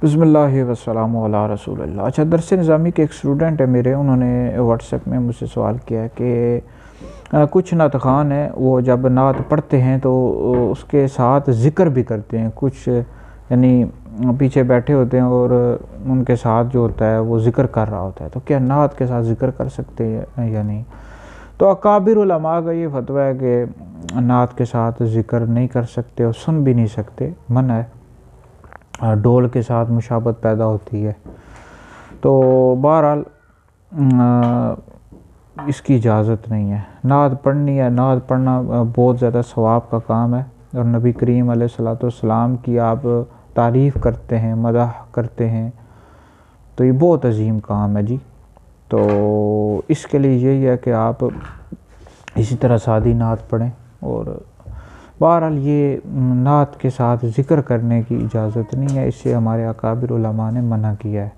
بسم اللہ والسلام علی رسول اللہ۔ اچھا، درس نظامی کے ایک اسٹوڈنٹ ہے میرے، انہوں نے واٹس ایپ میں مجھ سے سوال کیا ہے کہ کچھ نعت خوان ہیں وہ جب نعت پڑھتے ہیں تو اس کے ساتھ ذکر بھی کرتے ہیں، کچھ یعنی پیچھے بیٹھے ہوتے ہیں اور ان کے ساتھ جو ہوتا ہے وہ ذکر کر رہا ہوتا ہے، تو کیا نعت کے ساتھ ذکر کر سکتے ہیں یا نہیں؟ تو اکابر علماء کا یہ فتویٰ ہے کہ نعت کے ساتھ ذکر نہیں کر سکتے اور سن بھی نہیں سکتے، منع ہے، ڈول کے ساتھ مشابہت پیدا ہوتی ہے۔ تو بہرحال اس کی اجازت نہیں ہے، نعت پڑھنی ہے، نعت پڑھنا بہت زیادہ ثواب کا کام ہے، اور نبی کریم علیہ السلام کی آپ تعریف کرتے ہیں، مدح کرتے ہیں، تو یہ بہت عظیم کام ہے جی۔ تو اس کے لیے یہی ہے کہ آپ اسی طرح سادی نعت پڑھیں، اور بہرحال یہ نعت کے ساتھ ذکر کرنے کی اجازت نہیں ہے، اس سے ہمارے اکابر علماء نے منع کیا ہے۔